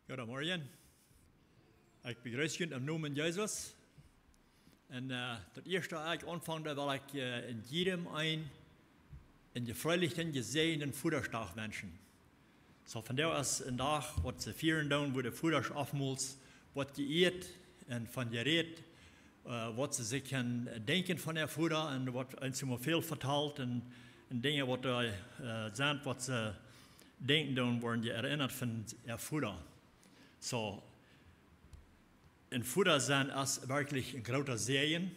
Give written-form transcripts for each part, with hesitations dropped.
Goedemorgen. Ik begrüße jullie im Namen Jesus. En das erste, was ich anfange, will ich in jedem in gefreulichen, gesegenen Vaterstag wünschen. So von der aus ein Tag, was sie feiern tun, wo der Vater oftmals was geehrt und von gerät, was sie sich denken von der Vater und was uns immer viel verteilt und Dinge, was sind, was sie denken tun, werden sie erinnert von der Vater. So, in Vater sind es wirklich ein großer Segen.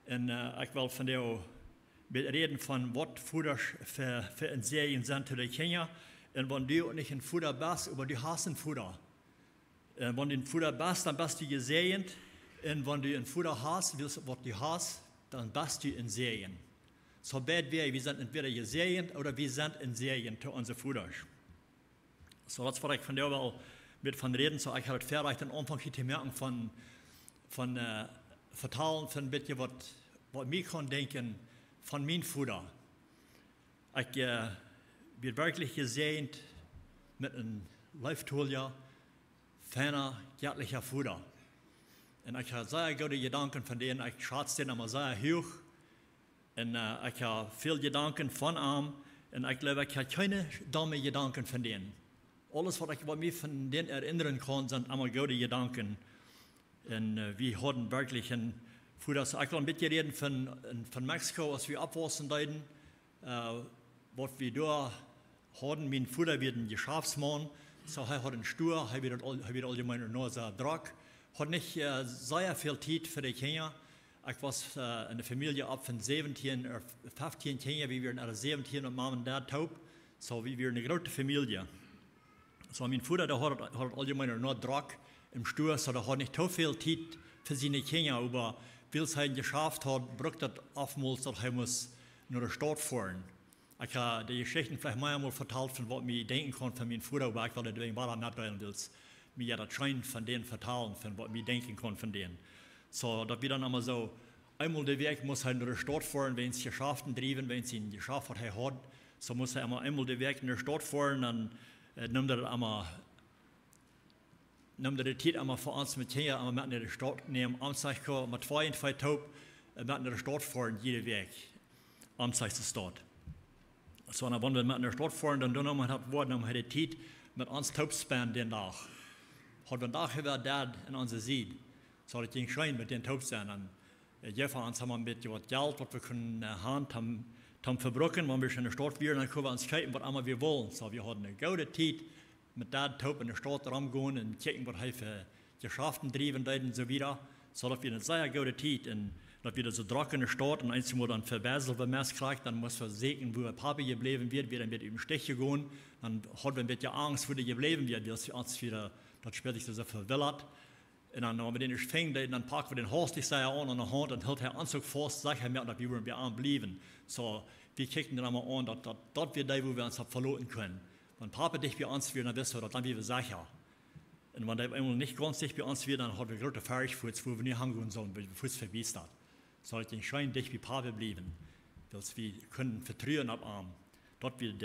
Und ich will von der reden von was Vater für ein Segen sind für die Kinder. Und wenn du nicht ein Vater bist, aber du hast einen Vater. Wenn du ein Vater bist, dann bist du gesegnet. Und wenn du einen Vater hast, was du hast, dann bist du ein Segen. So bad wir sind entweder gesegnet oder wir sind ein Segen zu unseren Vater. So, das war ich von der will mit von reden, so ich habe vielleicht den Anfang zu merken von vertalen von ein bisschen, was mir kann denken von meinem Vater. Ich bin wirklich gesegnet mit einem Leiftulier, ferner, göttlicher Vater. Und ich habe sehr gute Gedanken von denen, ich schätze den immer sehr hoch. Und ich habe viele Gedanken von ihm. Und ich glaube, ich habe keine dumme Gedanken von denen. Alles, was ich mich von denen erinnern kann, sind immer gute Gedanken. Und wir hatten wirklich ein Vater. So, ich will ein bisschen reden von Mexiko, als wir abwachsen dort. Was wir da hatten, mein Vater wird ein Geschäftsmann. So, er hat einen Stuhl, er wird allgemein nur sehr Druck. Hat nicht sehr viel Zeit für die Kinder. Ich war in der Familie ab von 17 oder 15 Kindern, wir waren 17 und Mama und Dad taub. So, wir waren eine große Familie. So, mein Vater, der hat allgemein nur Druck im Stuhl, so der hat nicht so viel Zeit für seine Kinder, aber weil es er geschafft hat, braucht das oftmals, dass er muss nur der Stadt fahren. Ich habe die Geschichten vielleicht mehrmals verteilt, von was ich denken kann von meinem Vater, aber ich will deswegen weiter nicht teilen, weil es mir das scheint von denen verteilen, von was ich denken kann von denen. So, dass wir dann immer so, einmal der Weg muss er nur der Stadt fahren, wenn es Geschäften drieben, wenn es ihn geschafft hat, so muss er immer einmal den Weg in der Stadt fahren, dann nimmt er die Zeit einmal für uns mit hier, einmal mit in der Stadt nehmen, Amtszeit kommen, mit 2 und 2 Taub, mit in der Stadt fahren, jeden Weg, Amtszeit zur Stadt. So, und wenn wir mit in der Stadt fahren, dann haben wir die Zeit mit uns Taub spenden den Tag. Hat wir Tag über Dad in unserer Seed. So, das ging schön mit den Taub sein. Und jeder uns haben wir ein bisschen was Geld, was wir können haben verbrochen, wenn wir schon in der Stadt wären, dann können wir uns kijken, was immer wir wollen. So, wir hatten eine gute Zeit mit Dad Taub in der Stadt rumgehen und kijken, was er für Geschäften drieben und so weiter. So, dass wir eine sehr gute Zeit und dass wir so Druck in der Stadt und eins, wo dann für Basel bemerkt kriegt, dann muss wir sehen, wo Papa geblieben wird, wir dann mit ihm Stich gehen, dann hat wir ein bisschen Angst, wo der geblieben wird, weil es uns wieder, das später so verwillert. Und dann, wenn wir den nicht finden, dann packen wir den Horst an der Hand und hält er Anzug fest, sagt er mir, dass wir bei ihm bleiben. So, wir kicken dann einmal an, dass dort wir da, wo wir uns verloren können. Wenn Papa dich bei uns wird, dann wirst du, dann wir sicher. Und wenn der einmal nicht ganz dicht bei uns wird, dann hat wir große Fähigkeit, wo wir nicht hingehen sollen, weil wir Fuß verwiesen hat. So, den Schein dich wie Papa bleiben. Dass wir können vertrauen auf ihn.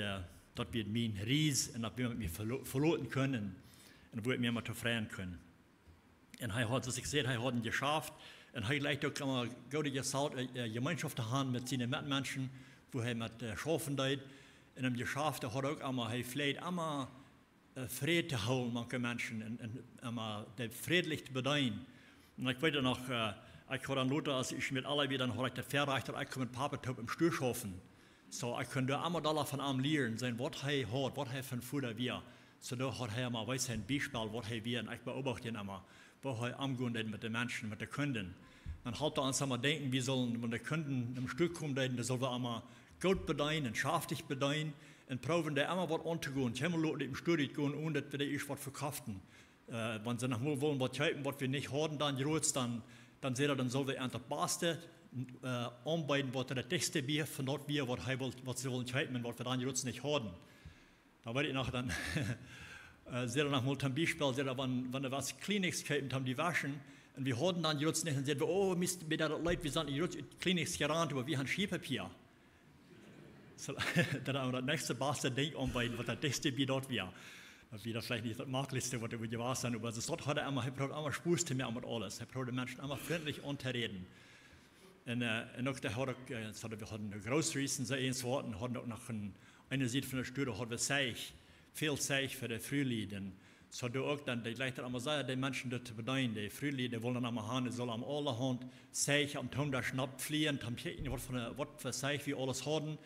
Dort wird mein Ries und dass wir mit mir verloren können und wo wir mir mal zufrieden können. Und er hat, was ich sehe, er hat es geschafft. Und er gleich auch immer gute Gemeinschaft haben mit seinen Mitmenschen, wo er mit Schafen deit. Und er geschafft, er hat auch immer, er vielleicht immer Frieden zu holen, manche Menschen, und immer friedlich zu bedeihen. Und ich weiß noch, ich habe dann Lothar, als ich mit alle wieder, dann habe ich das verreicht, ich komme mit Papa Taub im Stuhl schaffen. So, ich könnte immer da von ihm lernen, sein, was er hat, was er für ein Futter wir. So, da hat er immer, weiß ein Beispiel, was er wir, und ich beobachte ihn immer, wo er umgehen mit den Menschen, mit den Kunden. Dann halt er uns immer denken, wir sollen, wenn die Kunden im Stück kommen, dann sollen wir immer gut bedeihen und schaftig bedeihen und probieren, da immer was anzugehen. Ich habe mal Leute im Studio gehen, ohne dass wir da was verkaufen. Wenn sie noch mal wollen, was kaufen, was wir nicht haben, dann seht ihr, dann sollen wir an der Baste anbieten, was der dickste Bier von dort wir, was sie wollen kaufen, was wir dann nicht haben. Da werde ich noch dann, seht ihr noch mal zum Beispiel, seht ihr, wenn wir was Kliniks kaufen, haben die waschen, und wir haben dann nicht, und sagen wir, oh, Mist, mit der Leute, wir sind in Kliniks gerannt, aber wir haben Skipapier. So, dann haben wir das nächste Baste Ding anbieten, was der dickste Bier dort wir. Wieder vielleicht nicht das Marktlichste, was wir gewahrt sind, aber das hat er immer Spaß zu mir mit alles. Er hat die Menschen immer freundlich unterreden. Und auch der hat wir hatten eine Groceries und so eins hatten auch noch eine Seite von der Stühle, hat wir viel Zeich für die Frühlieden. So du auch dann, die gleich einmal sagen, die Menschen dort bedeuten, die Frühlieden wollen einmal haben, die sollen am allerhand Zeich am Tom da schnapp fliehen, am Kicken, was für Zeich wir alles haben.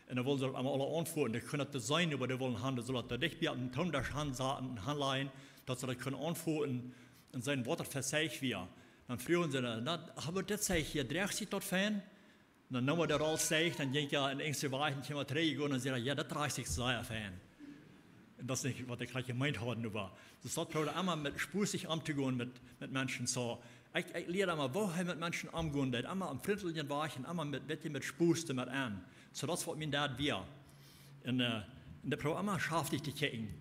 Und dann wollen sie einmal alle antworten, die können das sein, aber die wollen haben, die sollen da dicht bei am Tom da Handlein, dass sie das können antworten und sagen, was das für Zeich wir. Dann fragen sie, aber das Zeich hier, dreht sich dort fan? Dann nehmen wir das alles Zeich, dann gehen ja in engste Weichen, können wir trägen und dann sagen, ja, das dreht sich sehr fan. Und das ist nicht, was ich gleich gemeint habe, aber das hat immer mit Spusig umzugehen mit Menschen. So, ich lehre immer, woher mit Menschen umgehen, immer am Viertelchen weichen, immer mit Spus damit an. So, das was mein Dad wir. Und der Pro immer schafft ich die Kicken.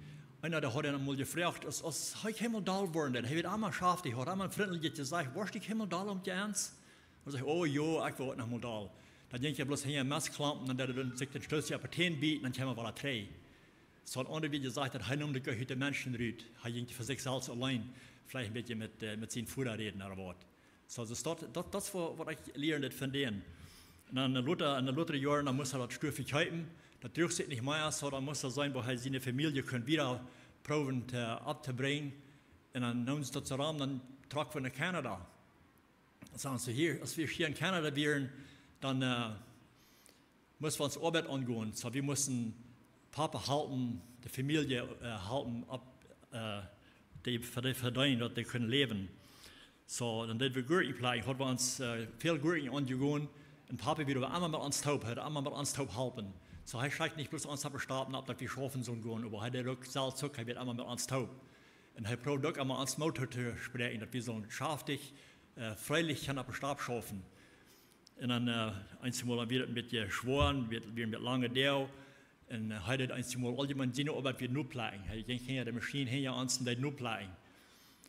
Einer, der hat ihn einmal gefragt, als ich Himmel da geworden bin, er wird immer schafft, ich habe immer ein Viertelchen gesagt, warst du Himmel da um die Ernst? Und ich sage, oh ja, ich war noch mal da. Dann denke ich bloß hier ein Mess klampen, und dann sich den Stößchen auf den bieten, dann können wir wieder drehen. So, und wie gesagt hat, er nimmt die heute Menschen rührt. Er ging für sich selbst allein, vielleicht ein bisschen mit seinen Führern reden oder was. So, das ist, was ich lerne von denen. Und dann in den Luther Jahren, dann muss er das stufig halten. Das dürfte sich nicht mehr, so, dann muss er sein, wo er seine Familie wieder proben abzubringen. Und dann nehmen sie das zusammen, dann tragen wir nach Kanada. Dann sagen sie, hier, als wir hier in Kanada wären, dann müssen wir uns Arbeit angehen. So, wir müssen Papa halten, die Familie halten, die verdienen, dass die können leben. So, dann dürfen wir Gurken plagen, haben wir uns viel Gurken angegeben und Papa wieder einmal mit uns taub, hat einmal mit uns taub halten. So, er schreibt nicht bloß uns starten ab, dass wir schaffen sollen gehen, aber er hat selbst zurück, er wird einmal mit uns taub. Und er probiert auch einmal uns Motor zu sprechen, dass wir sollen schaftig, freilich können ab Stab schaffen. Und dann einmal wird mit dir schworen, wird mit lange Deo. Und heute einmal all jemand sehen, ob wir nur plagen. Ich denke, ja, die Maschine hier an und die nur plagen.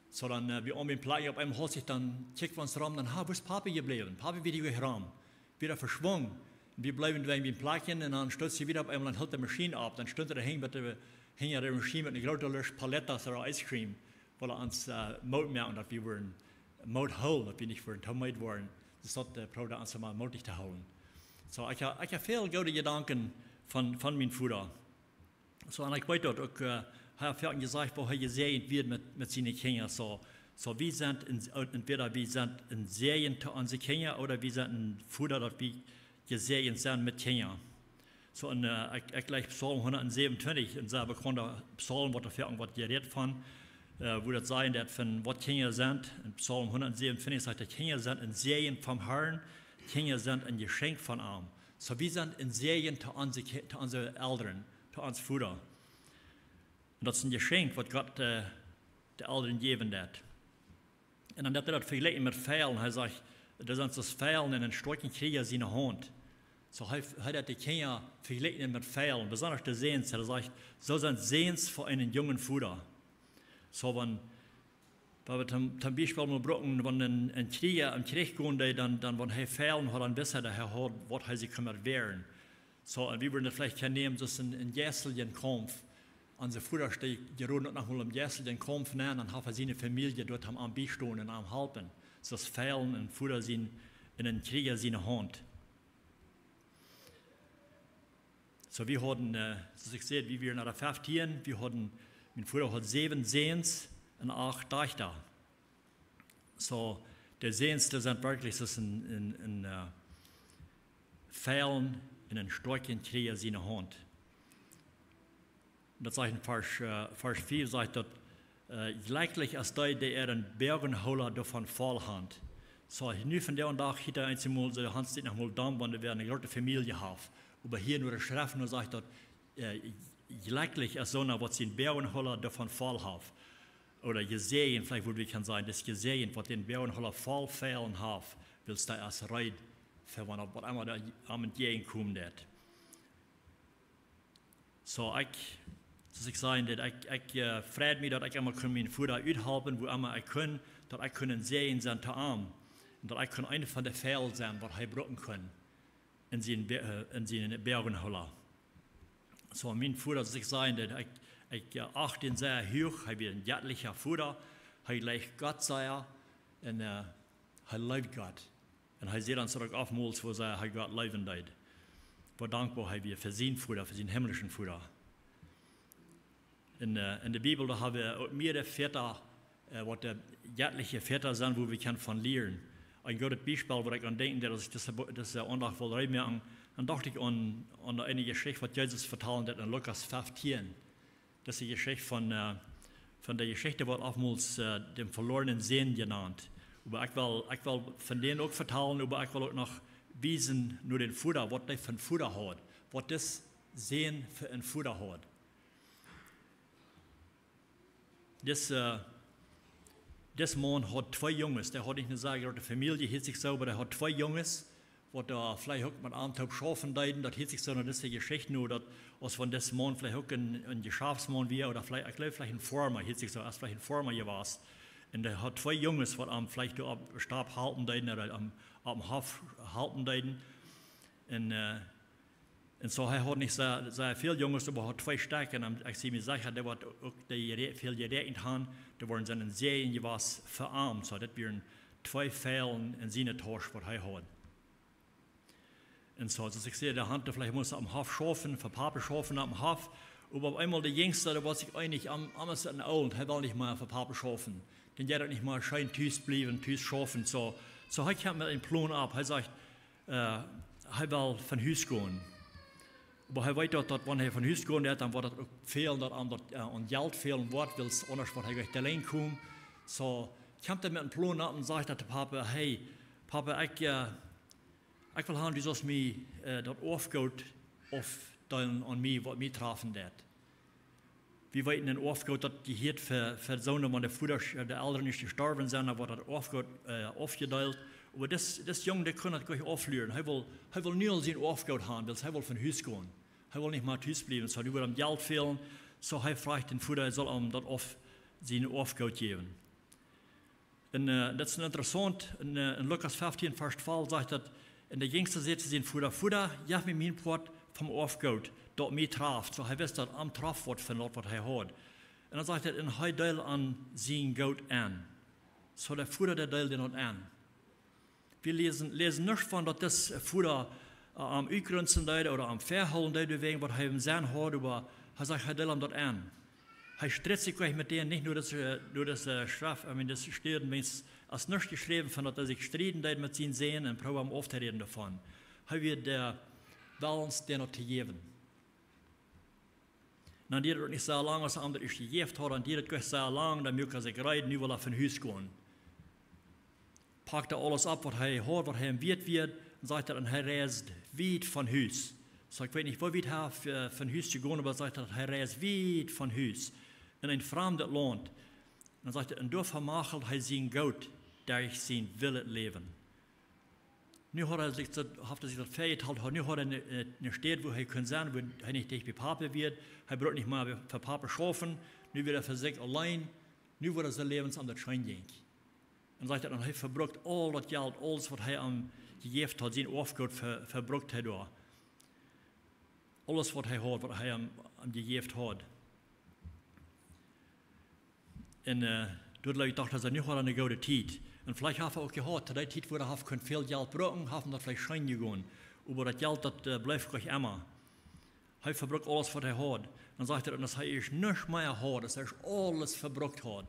So dann, wir haben den Plagen auf einem Haus, dann checken wir uns rum, dann, wo ist Papa geblieben? Papa wird hier rum, wieder verschwungen. Wir bleiben bei ihm plagen und dann stürzt sie wieder auf einmal, dann hält die Maschine ab. Dann stünde er hängen der Maschine mit einer großen Palette oder Eiscreme, weil er uns Mord merken, dass wir wurden Mord holen, dass wir nicht wurden Tomate waren. Das hat der Bruder uns einmal mutig zu holen. So, ich habe viel gute Gedanken von meinem Vater. So, und ich weiß dort auch, er hat gesagt, wo er gesehen wird mit seinen Kindern. So wir sind entweder wir sind in Serien zu unseren Kindern oder wir sind ein Vater, dass wir gesehen sind mit Kindern. So, und ich gleich Psalm 127, ein sehr bekannter Psalm, was dafür irgendwas geredet von, wo das sein, dass von was Kinder sind. In Psalm 127 sagt, die Kinder sind in Serien vom Herrn, Kinder sind ein Geschenk von ihm. So wir sind in Serien zu unseren Eltern, zu uns Vater. Und das ist ein Geschenk, was Gott den Eltern geben hat. Und dann hat er das verglichen mit Pfeilen. Er sagt, das sind das Pfeilen in den starken Krieger seine Hand. So hat er die Kinder verglichen mit Pfeilen, besonders die Sehens. Er sagt, so sind Sehens für einen jungen Vater. So wenn wir zum Beispiel mal brauchen, wenn ein Krieger am Krieg gehen, dann wenn er Pfeilen hat, dann wissen er, was er sich kümmert werden. So, und wir würden das vielleicht nehmen, dass ein jährlichen Kampf. Unser Vater steht gerade noch mal im jährlichen Kampf nehmen, dann hat er seine Familie dort am Beistehen und am Helfen. So das Pfeilen und Vater sind in den Krieger seine Hand. So wir hatten, so ich sehe, wie wir nach der 15, mein Vater hat 7 Sehens und 8 Töchter. So, der Sehens, das sind wirklich das in Pfeilen in den starken Krieger seine Hand. Und das sagt in Vers 4, sagt dort, gleichlich als die, die in Bergenholer davon vollhand. So, nu von der und Tag hat er einmal so, Hans steht noch mal da, wenn wir eine große Familie haben. Aber hier nur der Schrift nur sagt dort, gleichlich als so, was den Bergenholer davon vollhaft. Oder gesehen, vielleicht würde ich sagen, das gesehen, was den Bergenholer voll fehlen hat, willst du als Reit für was einmal da am entgegenkommen wird. So, ich sage, dass ich freue mich, dass ich einmal meinen Vater uithelpen, wo immer ich kann, dass ich können sehen sein zu arm. Und dass ich eine von den Fällen sein, was er brauchen kann in seinen Bergenholer. So, mein Vater, dass ich sage, dass Ich achte ihn sehr hoch, er wird ein göttlicher Vater, er leicht Gott sei und er liebt Gott. Und er sieht dann zurück aufmals, wo er Gott leben wird. Wo dankbar er wird für seinen Vater, für seinen himmlischen Vater. In der Bibel da haben wir mehrere Väter, was der göttliche Väter sind, wo wir können von lernen. Ein gutes Beispiel, wo ich an denke, dass ich das Andacht will reinmerken, dann dachte ich an eine Geschichte, was Jesus vertalen hat in Lukas 15. Das ist die Geschichte von der Geschichte, wird oftmals dem verlorenen Sehen genannt. Aber ich will von denen auch vertalen, aber ich will auch noch wiesen, nur den Futter, was der für ein Futter hat, was das Sehen für ein Futter hat. Das Mann hat zwei Jungs, der hat nicht nur sagen, die Familie hielt sich so, aber der hat zwei Jungs, was da vielleicht auch mit einem Tag Schafen leiden, das hielt sich so, das ist die Geschichte nur, dass als von das Mann vielleicht auch ein Geschäftsmann wäre, oder vielleicht, ich glaube, vielleicht ein Farmer, hielt sich so, als vielleicht ein Farmer gewesen. Und der hat zwei Jungs, was am vielleicht am Stab halten leiden, oder am Hof halten leiden. Und so er hat nicht sehr viele Jungs, aber hat zwei Stärken. Und ich sehe mir sicher, der wird auch viel geregnet haben, da waren seine Serien gewesen verarmt. So, das wären zwei Fällen in seiner Tasche, was er hat. Und so, also ich sehe, der Hand, vielleicht muss er am Hof schaffen, für Papa schaffen am Hof. Aber auf einmal der Jüngste, der war sich einig, am Ammersten alt, er will nicht mehr für Papa schaffen. Denn der hat nicht mal schön tüß bleiben, tüß schaffen. So er kommt mit einem Plan ab. Er sagt, er will von Haus gehen. Aber er weiß, dass wenn er von Haus gehen wird, dann wird es auch fehlen, dass an Geld fehlen wird, weil es anders wird er gleich allein kommen. So kommt er mit einem Plan ab und sagt der Papa, hey, Papa, ich will haben, du sollst mir das Aufgaut aufteilen an mich, was mich treffen wird. Wir wollten den Aufgaut, dass die hier für die Sohn, wenn der Eltern nicht gestorben sind, dann wird das Aufgaut aufgeteilt. Aber das Junge, der kann das gleich auflösen. Er will nur sein Aufgaut haben, weil er will von Haus gehen. Er will nicht mal Haus bleiben, so er will ihm Geld fehlen. So er fragt den Vater, er soll ihm das sein Aufgaut geben. Und das ist interessant, in Lukas 15, Vers 12 sagt er, und der Jüngste sagt zu seinem Vater, gib mir mein Brot vom Aufgaut, dort mich traf. So er weiß, dass am Traf wird von dort, was er hat. Und dann sagt er, und er teilt an sein Gott an. So der Vater, der teilt ihn an. Wir lesen nicht von, dass das Vater am Ügrünzen oder am Verholen wegen, was er im Sinn hat, aber er sagt, er teilt ihm dort an. Er stritzt sich gleich mit denen, nicht nur das Straf, das steht, wenn es als nicht geschrieben von, dass er sich stritten mit seinen Sehen und probiert aufzureden davon. Er wird der Balance, der noch zu geben. Und die hat nicht so lange, als er andere ist gegeben hat, und die hat gleich so lange, dann muss er sich reiten, nu will er von Haus gehen. Packt er alles ab, was er hat, was er im Wirt wird, und sagt er, und er reist weit von Haus. So, ich weiß nicht, wo weit er von Haus zu gehen, aber er sagt er reist weit von Haus. In ein fremdes Land. Dann sagt er, und da vermachelt er sein Gott durch sein Wille leben. Nu hat er sich das fähig gehalten, nu hat er eine Stadt, wo er sein kann, wo er nicht dicht bei Papa wird. Er braucht nicht mal für Papa schaffen. Nu wird er für sich allein. Nu wird er sein Leben an der Schein gehen. Dann sagt er, und er verbrucht all das Geld, alles, was er am gegeben hat, sein Aufgaut verbrucht er da. Alles, was er hat, was er am gegeben hat. Und dort dachte er, nu hat er eine gute Zeit. Und vielleicht hat er auch gehört, zu der Zeit, wo er viel Geld brauchen, haben das vielleicht schein gegangen. Aber das Geld, das bleibt gleich immer. Er verbrucht alles, was er hat. Dann sagt er, dass er nicht mehr hat, dass er alles verbrucht hat.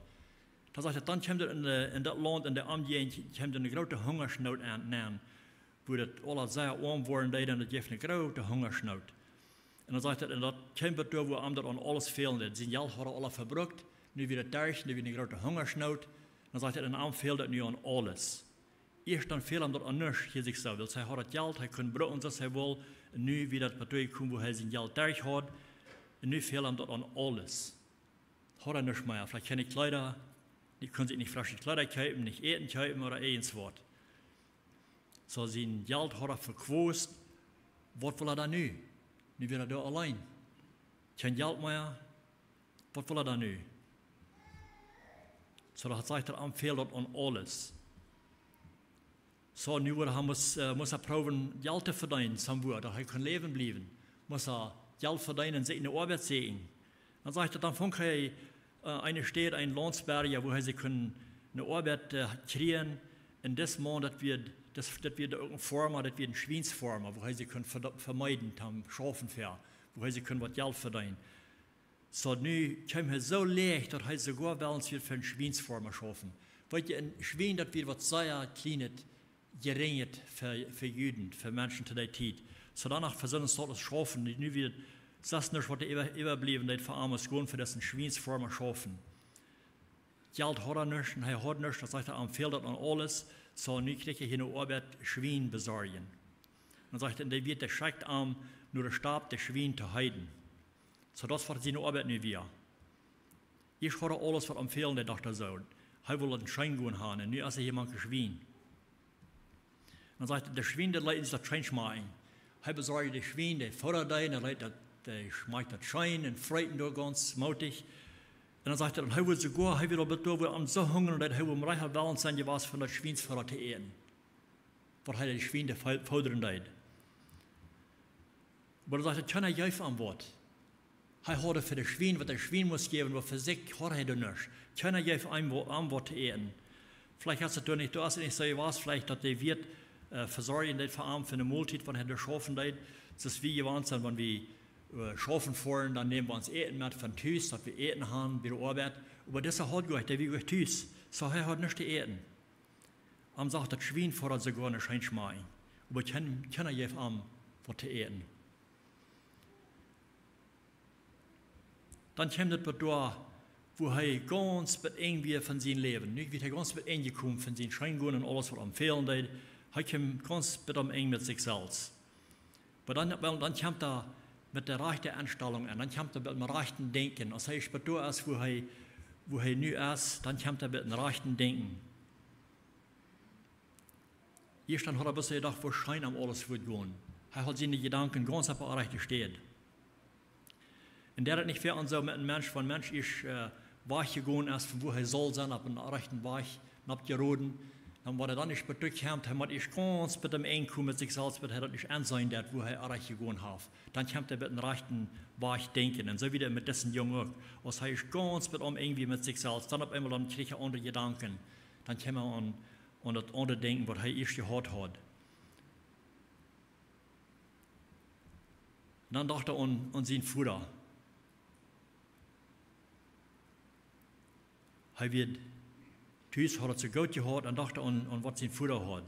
Dann sagt er, dann kommt er in das Land, in der Umgegend, kommt eine große Hungersnot an, wo das alle sehr arm waren, und das gibt eine große Hungersnot. Und dann sagt er, und das kommt da, wo ihm das an alles fehlen wird. Sein Geld hat er alle verbrucht. Nu weer het thuis, nu weer een grote hongersnood. Dan zegt hij, en dan fehlt het nu aan alles. Eerst dan fehlt hem dat aan niks, hier zich zo. Dus hij had het geld, hij kon broden zoals hij wil. En nu weer dat partij komen, waar hij zijn geld thuis had. En nu fehlt hem dat aan alles. Had hij niks meer. Vielleicht keine Kleider, die können sich nicht frische Kleider kaufen, nicht eten kaufen oder eins wat. So sein Geld hat er verquost. Was will er da nu? Nu wird er da allein. Kein Geld mehr. Was will er da nu? So dat sagt er, am fehlt dat aan alles. So nu muss er proben Geld te verdienen, dat hij kan leven blijven. Muss er Geld verdienen, zich in de arbeid zetten. Dann sagt er, dann fängt er eine Stadt, ein Landsberger, wo sie können eine Arbeit kriegen, in das Mann, das wird irgendeine Firma, das wird ein Schweinsfirma, wo sie können vermeiden, haben Schafen für, wo sie können was Geld verdienen. So, nu kommt er so leicht, dass er sogar bei wird für ein Schweinsfirma schaffen. Weil ein Schwein, das wird was sehr kleines, geringet für Juden, für Menschen zu der Zeit. So danach versuchen sie das schaffen, nu wird das nicht, was überblieben, das für Arme gehen, für das ein Schweinsfirma schaffen. Geld hat er nicht, und er hat nicht, das sagt er, empfiehlt das an alles, so nu kriegt er hier eine Arbeit, Schwein besorgen. Dann sagt er, der wird der schreckt an, nur der Stab der Schwein zu heiden. So das war seine Arbeit nicht wieder. Ich habe alles, was empfehlen, der dachte so. Er will einen Schein gehen haben, und nu ist er jemand Schwein. Dann sagt er, der Schwein, der leitet sich das Schein ein. Er besorgt den Schwein, der fordert den, der schmeißt das Schein und freut ihn ganz mutig. Und dann sagt er, er will sogar, er will aber so hungern, dass er will reicher Wellen sein, was von der Schweinsfahrer zu essen. Weil er den Schwein der fordern wird. Aber er sagt, er kann ja am Wort. Er hat für das Schwein, was der Schwein muss geben, was für sich hat er nicht. Kann er ja am Wort zu essen. Vielleicht hast du nicht, nicht so was, vielleicht, dass der wird versorgen, der verarmt für eine Multit, wenn er das schaffen wird. Das ist wie gewohnt sein, wenn wir schaffen fahren, dann nehmen wir uns Eten mit von Tüß, dass wir Eten haben bei der Arbeit. Aber das hat Gott, der will Tüß. So er hat nicht zu eten. Am sagt, das Schwein fordert sogar eine Scheinschmai. Aber kann er ja am was zu eten. Dann kommt das da, wo er ganz mit irgendwie von seinem Leben, nicht wird er ganz mit eingekommen von seinen Scheingungen und alles, was er empfehlen wird. Er kommt ganz mit sich selbst. Aber dann kommt er mit der rechten Einstellung an, dann kommt er mit dem rechten Denken. Als er da ist, wo er nu ist, dann kommt er mit dem rechten Denken. Erst dann hat er bisher gedacht, wo Schein am alles wird gehen. Er hat seine Gedanken ganz auf der rechten Stelle. Und der hat nicht viel an so mit einem Mensch, wenn ein Mensch ist weich gegangen ist, von wo er soll sein, auf den rechten Weg, abgeroden. Dann war er dann nicht zurückgekommen, dann hat er ganz mit dem Einkommen mit sich selbst, er hat nicht ansehen, wo er erreicht gegangen hat. Dann kommt er mit dem rechten Weg denken. Und so wieder mit dessen Jungen auch. Also er ist ganz irgendwie mit sich selbst. Dann auf einmal dann kriegt er andere Gedanken. Dann kommt er an das andere Denken, was er erst gehört hat. Und dann dachte er an seinen Vater. Er wird Tüß hat er zu Gott gehört und dachte an was sein Vater hat.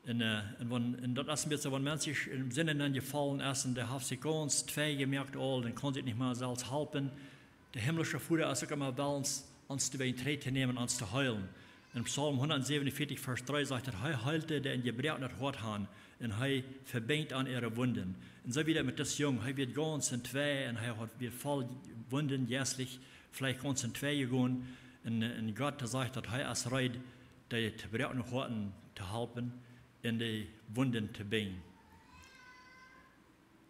Und das ist mir so, wenn man sich im Sinne dann gefallen ist und der hat sich ganz zwei gemerkt, dann kann sich nicht mehr selbst helfen. Der himmlische Vater ist auch immer bei uns zu treten nehmen, uns zu heilen. In Psalm 147, Vers 3 sagt er, er heilte, der in Gebrechen nicht hart haben, und er verbindet an ihre Wunden. Und so wieder mit das Jungen, er wird ganz in zwei, und er wird voll Wunden jährlich, vielleicht ganz in zwei gegangen. Und Gott sagt, dass er ist bereit, die Gebrechen harten zu helfen, in die Wunden zu binden.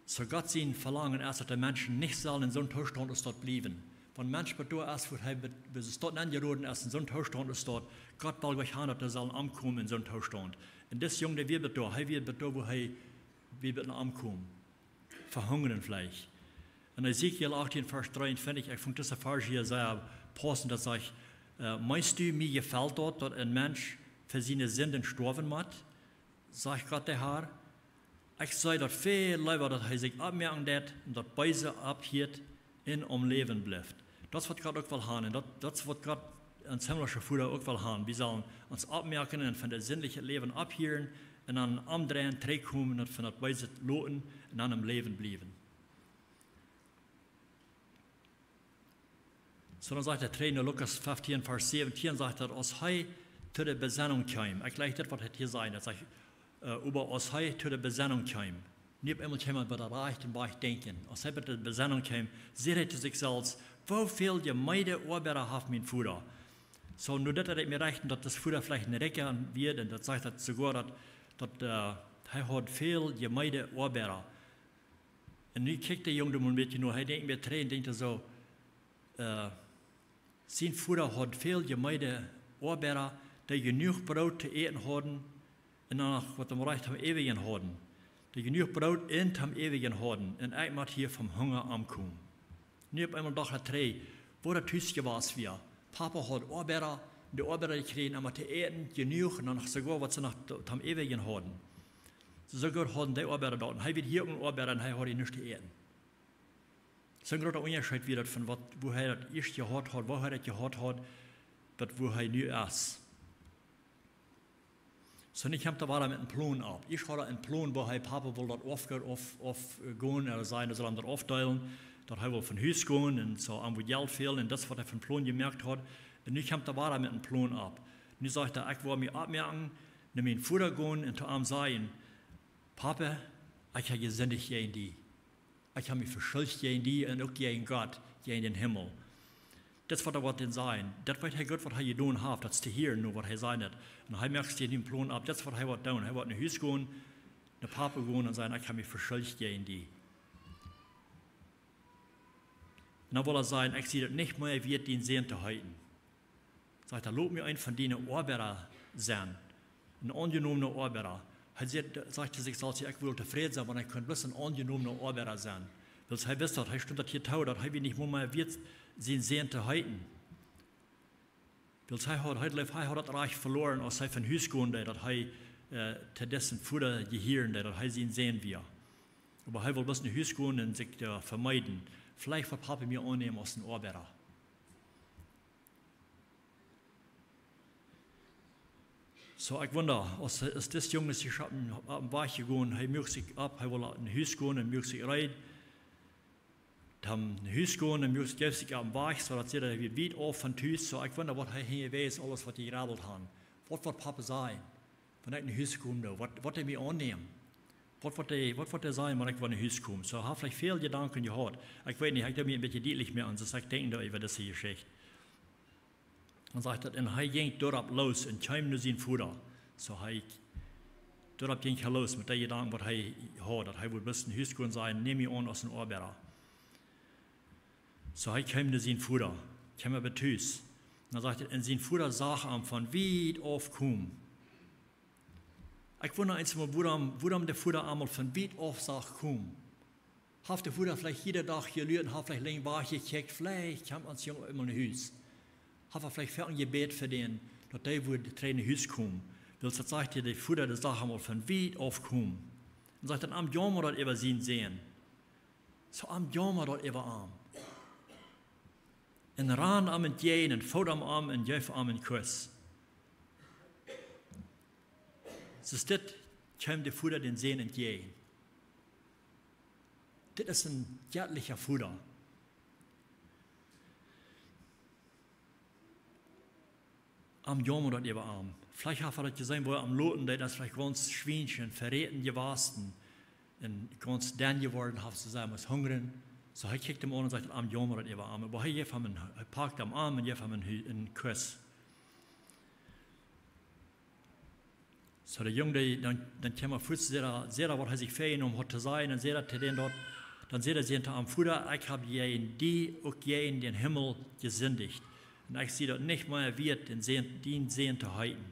So Gott sein Verlangen ist, dass die Menschen nicht sollen in so einem Zustand ist dort bleiben. Wenn ein Mensch da ist, wo er bis es dort angeroden ist, in so einem Zustand ist dort, Gott will euch haben, dass er sollen ankommen in so einem Zustand. Und das Junge, der wird da, er wird da, wo er wird ankommen. Verhungern vielleicht. Und Ezekiel 18, Vers 53, ich finde diese Vers hier sehr passend, dass ich, meinst du, mir gefällt dort, dass ein Mensch für seine Sünden sterben muss? Sagt Gott der Herr. Ich sage, dass viel lieber, dass er sich abmerken wird und dass Beise abhielt und Leben bleibt. Das wird Gott auch will haben. Das wird Gott ans himmlische Vater auch will haben. Wir sollen uns abmerken und von dem sinnlichen Leben abhielen und dann umdrehen, zurückkommen und von der Beise loten und dann im Leben bleiben. So dann sagt der Trainer Lukas 15, Vers 17, sagt er, als er zu der Besinnung kam. Ich gleich das, was hier sein, dass ich über als er zu der Besinnung kam. Nicht einmal kann man bei der rechten Weg denken. Als er zu der Besinnung kam, sieht er zu sich selbst, wo viel Gemeinde Arbeiter hat mein Vater. So, nur das hat mir rechnen, dass das Vater vielleicht eine Recke wird, und das sagt er sogar, dass er hat viel Gemeinde Arbeiter. Und nun kriegt der Junge ein bisschen nur, er denkt mir Tränen, denkt er so, sein Vater hat viel Gemeinde Arbeiter, die genug Brot zu essen haben, und danach, was am Reich am Ewigen haben. die genug Brot in dem ewigen Horden, und ich mag hier vom Hunger ankommen. Nu op einmal dag het drei, wo der Tüßje war es wir. Papa hat Arbeiter, die Arbeiter gekriegt, aber zu eten, genug, und dann sogar, was sie nach dem ewigen Horden. So gut haben die Arbeiter dort, und er wird hier ein Arbeiter, und er hat ihn nicht zu eten. So ein großer Unterschied wird von, wo er das erst gehört hat, wo er das gehört hat, wo er nu ist. So, ich habe da war mit einem Plan ab. Ich hatte einen Plan, wo Papa will dort aufgehen, oder sein, soll dort aufteilen. Dort haben wir von Haus gehen und so am Geld fehlen und das, was er von Plan gemerkt hat. Und ich habe da war mit einem Plan ab. Und ich sagte, ich will mich abmerken, nimm ihn Futter gehen und zu ihm sagen, Papa, ich habe gesündigt gegen die. Ich habe mich verschuldigt gegen die und auch gegen Gott, gegen den Himmel. Das wird er denn sein. Das wird Gott, was er getan hat, das ist zu hören, nur was er sein hat. Und er merkt sich den Plan ab, das wird er tun. Er wird in Haus gehen, nach Papa gehen und sagen, ich habe mich verschuldigt gegen die. Und dann will er sagen, ich sehe das nicht mehr, wie den Sehen zu halten. Sagt er, lob mir einen von denen Arbeiter sein, ein angenommener Arbeiter. Er sagte sich selbst, ich will zufrieden sein, aber ich kann bloß ein angenommener Arbeiter sein. Weil er wisst, er stimmt das hier tau, dass er nicht mehr wird, den Sehen zu halten. Weil er hat das Reich verloren, als er von Haus gehen, dass er zu dessen Futter gehören, dass er sie sehen wir. Aber er will bloß in Haus gehen und sich vermeiden. Vielleicht wird Papa mir annehmen als ein Arbeiter. So, ich wundere, als das Junge sich am Weg gegangen, er möchte sich ab, er will in Haus gehen, er möchte sich rein. Dann Haus gehen, er möchte sich am Weg, so dass er weit auf von Haus. So, ich wundere, was er hier weiß, alles, was die geradelt haben. Was wird Papa sein, wenn ich in Haus komme? Was wird er mir annehmen? Was wird er sein, wenn ich in Haus komme? So, ich habe vielleicht viele Gedanken gehabt. Ich weiß nicht, ich habe mir ein bisschen deutlich mehr an, so ich denke da über diese Geschichte. Und sagt, und er ging dort los und kam nur sein Futter. So, dort ging er los mit den Gedanken, was er hat. Er wollte ein Haus gehen sein, nehme ich an als ein Arbeiter. So, er kam nur sein Futter, kam aber zu Hause. Und er sagte, und sein Futter sah ihm von weit auf kommen. Ich wundere einmal, wo der Futter einmal von weit auf sagt, komm. Hat der Futter vielleicht jeden Tag gelüht, hat vielleicht länger wach gekickt, vielleicht kommt uns Junge immer in Haus. Hat er vielleicht ein Gebet für den, dass der wohl in Haus kommen. Weil das sagt der Futter, der sagt einmal von weit auf kommen. Und sagt dann, am Jammer dort über sie sehen. So am Jammer dort über arm. En ran am en tjein, en fout am arm, en jeff am en kus. Dus dit kwam de Futter den Sehen entgegen. Dit ist ein göttlicher Futter. Am Jammer dort über arm. Vielleicht hat er das gesehen, wo er am Loten, der das vielleicht ganz Schweinchen, verräten gewassten, und ganz dann geworden hat, zu sagen, was hungern. So er kijkt hem aan en zegt, am Jammer dort über arm. Aber er pakt am Arm und geeft hem einen Kuss. So der Junge, dann kann man kurz sehen, was er sich vergenommen hat zu sein, und sieht er den dort, dann sieht er sich am Futter, ich habe die auch in den Himmel gesündigt. Und ich sehe dort nicht mehr wird, den Sehen zu halten.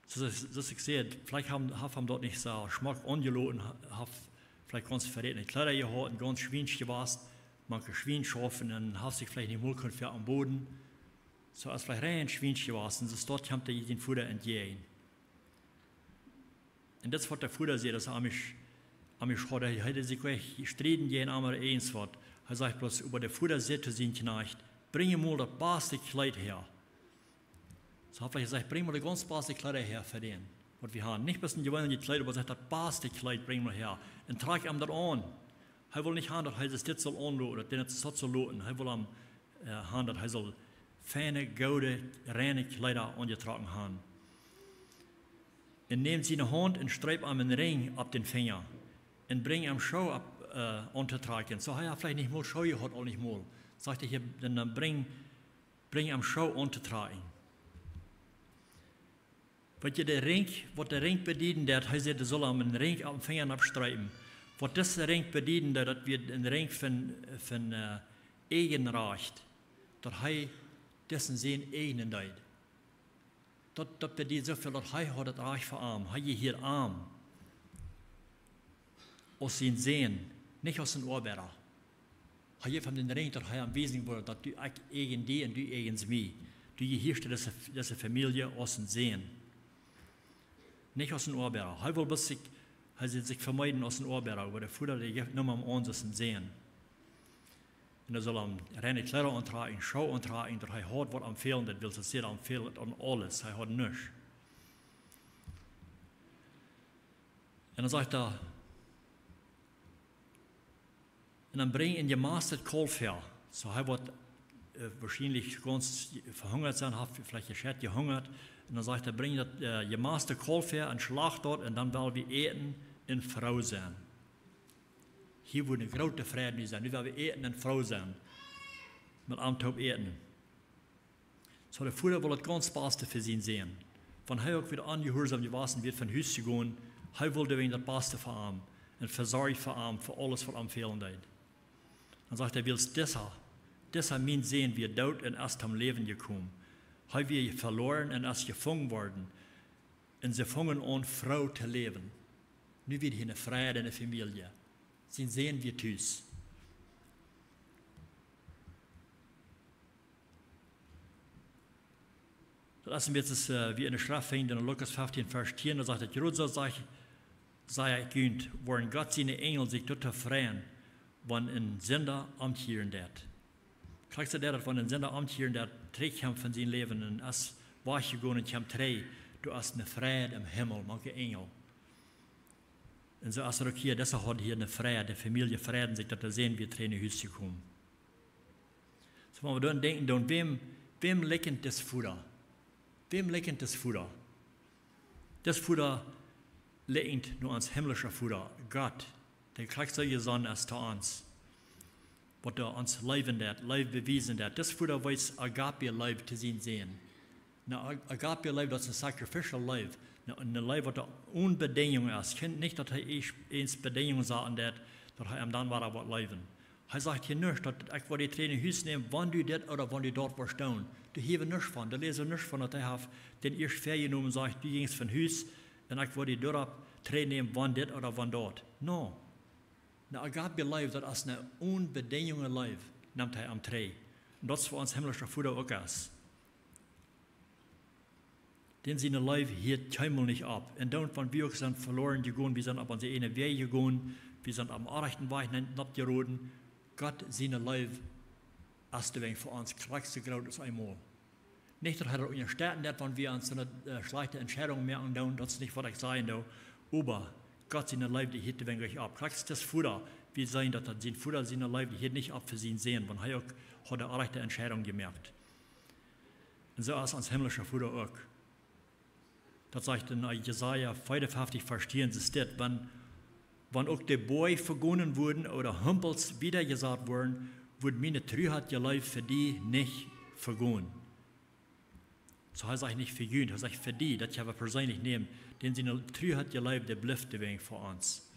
So ich sehe, vielleicht haben dort nicht so Schmack angeloten, vielleicht ganz verräten Kleider gehabt, und ganz Schweinchen gewasst, manche Schwein schaffen, und hat sich vielleicht nicht mal für am Boden. So als vielleicht rein Schweinchen gewasst, und dort kommt er den Futter entgegen. Und das, was der Futter sieht, das Amish hat, er hätte sich gestritten gegen einmal eins wird. Er sagt bloß, über der Futter sieht zu sein Knecht, bring ihm mal das beste Kleid her. So hat er gesagt, bring mal das ganz beste Kleid her für den, was wir haben. Nicht bloß ein gewöhnliches Kleid, aber sagt, das beste Kleid bring mal her. Und trag ihm das an. Er will nicht haben, dass er das jetzt soll anloten, dass er das so soll loten. Er will haben, dass er soll feine, gute, reine Kleider angetragen haben. Und nimmt seine Hand und streibt ihm einen Ring ab den Finger und bringt ihm Schau anzutragen. So, er hat vielleicht nicht mal Schau gehabt, auch nicht mal. Sagt er hier, dann bring ihm Schau anzutragen. Was der Ring bedienen, der soll ihm einen Ring ab den Fingern abstreiben. Was das Ring bedienen, das wird ein Ring von Eigenrecht. Das dessen Sehen eigenen Leid. dat bij die zoveel dat hij had het reich voor arm. Hij je hier arm. Aus zijn zeen, niet als een arbeiter. Hij heeft hem den ring dat hij aanwezig wordt, dat du eigen die en du eigens mij. Du je hier deze familie als een zeen. Niet als een arbeiter. Hij wil hij zich vermeiden als een arbeiter, maar de voeder die geeft nummer ons als een zeen. En dan zal hem reine kleren aantragen, schouw aantragen, dat hij houdt wat aanvelen, dat wil ze zeer aanvelen aan alles. Hij houdt niks. En dan zegt hij, en dan breng in je master het kalfjaar. So hij wordt waarschijnlijk ganz verhungert zijn, heeft vielleicht gescheit gehungert. En dan zegt hij, breng dat je master kalfjaar en slag dort en dan willen we eten en vrouw zijn. Hier wordt een grote vrede nu zijn. Nu willen we eten en vrouw zijn. Met aantal eten. Zo de voeder wil het ganz beste voor zijn zijn. Van hij ook weer aangehoorzaam gewassen wird van huis gegaan. Hij wilde weer dat beste voor hem. En verzorgt voor hem, voor alles wat hem fehlen deed. Dan zegt hij, willst deshalb mein sehen wir dood en erst am Leben gekommen. Hij wir verloren en erst gevangen worden. En ze vangen aan vrouw te leven. Nu wird hier een vrede in de familie. Zijn sehen wir thuis. Das ist jetzt wie in der Schrift finden in Lukas 15, Vers 10, da sagt er, Jerusalem sei günd, worin Gott seine Engel sich dort freuen, wann ein Sünder amtieren wird. Kriegst du das, wenn ein Sünder amtieren wird, trägt ihm von seinem Leben und als wachgegangen und ihm drei, du hast eine Freude im Himmel, manche Engel. Und so als er auch hier, deshalb hat hier eine Freude, die Familie freuen sich, dass er sehen, wir in Haus gekommen. So, wenn wir dann denken, dann wem leckend das Futter? Wem leckend das Futter? Das Futter leckt nur ans himmlische Futter, Gott. Der kriegt so gesandt als zu uns. Was er uns leben hat, Leib bewiesen hat. Das Futter weiß Agape-Leib zu sehen. Na, Agape-Leib, das ist ein sacrificial Leib. Ein Leib, was ohne Bedingung ist. Nicht, dass er eins Bedingung sagen hat, dass er ihm dann war, was leben. Er sagt hier nicht, dass ich will die Tränen Hüs nehmen, wann du das oder wann du dort warst. Du hast nichts von, du lese nichts von, dass er den erst vergenommen und sagt, du gingst von Hüs und ich will die dort Tränen nehmen, wann das oder wann dort. No. Na, Agape-Leib, das ist eine unbedingte Leib, nimmt er am Dreh. Und das ist für uns himmlischer Futter auch ist. Den seine Leib hier keinmal nicht ab. Und dann, wenn wir sind verloren gegangen, wir sind auf unsere eine Weg gegangen, wir sind am rechten Weg abgeroden, Gott seine Leib ist der Weg für uns, kriegst du gerade das einmal. Nicht, dass er in Städten hat, wenn wir uns eine schlechte Entscheidung merken, das ist nicht, was ich sage, aber Gott seine Leib, die hielt den Weg ab. Kriegst das Futter, wir sehen, dass sein Futter seine Leib, die hielt nicht ab für sie sehen, wenn er auch hat eine rechte Entscheidung gemerkt. Und so ist uns himmlischer Futter auch. Das sagt in Jesaja 55, Vers 10, ist das, wenn auch die Bäume vergonnen wurden oder Hümpels wieder gesagt wurden, wird meine Trüheit ihr Leib für die nicht vergonnen. So heißt es nicht für ihn, das heißt für die, das ich aber persönlich nehme, denn seine Trüheit ihr Leib, der bleibt wegen für uns.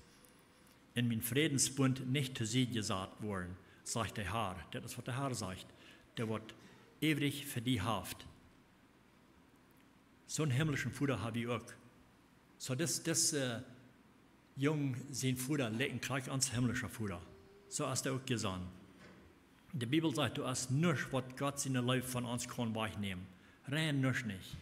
In mein Friedensbund nicht zu sie gesagt worden, sagt der Herr, das ist, was der Herr sagt, der wird ewig für die Haft. So einen himmlischen Futter habe ich auch. So das Jung sein Futter lecken gleich ans himmlische Futter. So hast er auch gesagt. Die Bibel sagt, du hast nichts, was Gott seine Leib von uns kann wegnehmen. Rein nichts nicht.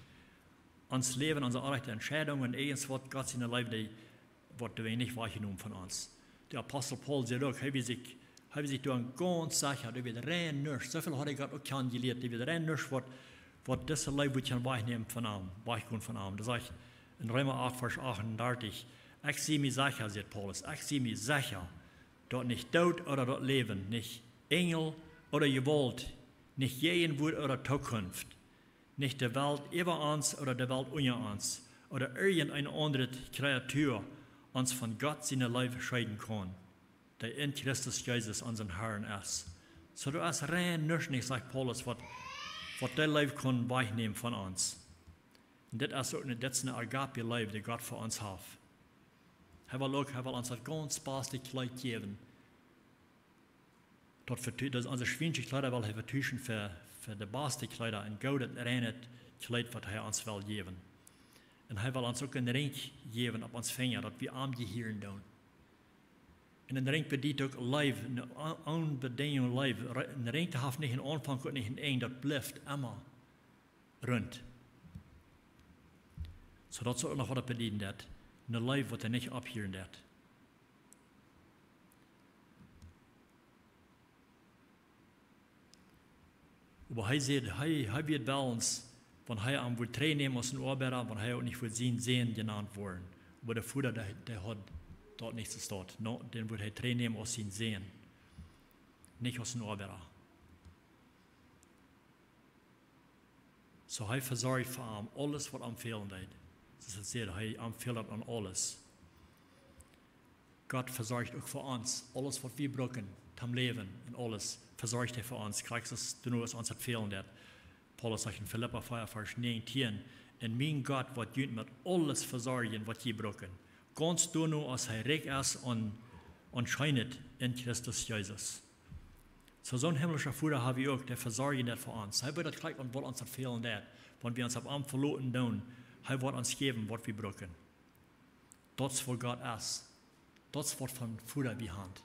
Uns Leben, unsere rechte Entscheidungen, irgendwas, was Gott seine Leib, wird nicht weggenommen von uns. Der Apostel Paul sagt auch, habe sich durch ganz sicher, du wird rein nichts. So viel hat Gott auch kennengelernt, du wird rein nichts, was diese Leib wird wegnehmen von ihm, weggehen von ihm. Das sagt in Römer 8, Vers 38, ich sehe mich sicher, sagt Paulus, ich sehe mich sicher, dort nicht Tod oder dort Leben, nicht Engel oder Gewalt, nicht Gegenwart oder Zukunft, nicht der Welt über uns oder der Welt unter uns oder irgendeine andere Kreatur uns von Gott seine Leib scheiden kann, der in Christus Jesus unseren Herrn ist. So du hast rein nicht, sagt Paulus, was der Leib kann wegnehmen von uns. Und das ist eine Agape-Leib, die Gott für uns hat. Er will uns das ganz beste Kleid geben. Das ist unsere schwierige Kleider, weil er vertuschen für für die beste Kleider, ein golden, reines Kleid, was er uns will geben. Und er will uns auch einen Ring geben auf uns Finger, dass wir arm gehieren tun. Und ein Ring bedient auch Leib, eine Unbedingung Leib. Ein Ring hat nicht einen Anfang und nicht einen Ende, das bleibt immer rund. So dat soll noch wat bedienen dat. Een Leib wat nicht abhieren dat. Aber hij zegt, hij wird bei uns, wenn hij am wohl trainen aus den Arbeiter, wenn hij auch nicht wohl sehen genannt worden. Aber der Futter, der hat dort nichts zu stehen. No, den wird hij trainen aus den Sehen. Nicht aus den Arbeiter. So hij versorgt für ihm alles, was am fehlen deed. Das ist sehr, hij empfiehlt an alles. Gott versorgt auch für uns alles, was wir brauchen, zum Leben und alles versorgt er für uns. Kriegst das, du nur, was uns hat fehlen wird. Paulus sagt in Philippa 4, Vers 19, und mein Gott wird gut mit alles versorgen, was wir brauchen. Ganz du nur, als er reich ist und scheint in Christus Jesus. So ein himmlischer Vater haben wir auch, der versorgt das für uns. Er wird das gleich und wird uns das fehlen wird. Wenn wir uns auf Arm verloren tun, er wird uns geben, was wir brauchen. Das, wo Gott ist. Das wird von Vater behandelt.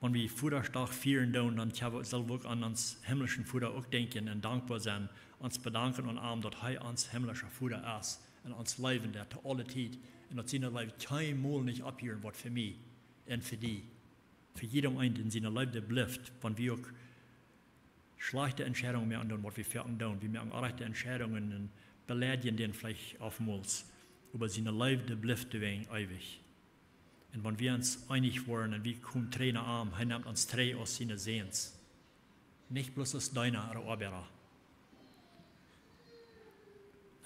Wenn wir Vater stark feiern tun, dann können wir selber an uns himmlischen Vater auch denken und dankbar sein, uns bedanken und arm, dass er uns himmlischer Vater ist und uns leben der zu aller Zeit und dass seine Leben kein Mal nicht abhören wird für mich und für die. Für jedem einen in seiner Leben, der bleibt, wenn wir auch schlechte Entscheidungen mehr tun, was wir fertig tun, wir machen rechte Entscheidungen und beleidigen den vielleicht oftmals, aber seine Leben, der bleibt ewig. Und wenn wir uns einig waren und wir kommen Trainer an, er nimmt uns drei aus seinen Sehens. Nicht bloß aus deiner oder Arbeiter.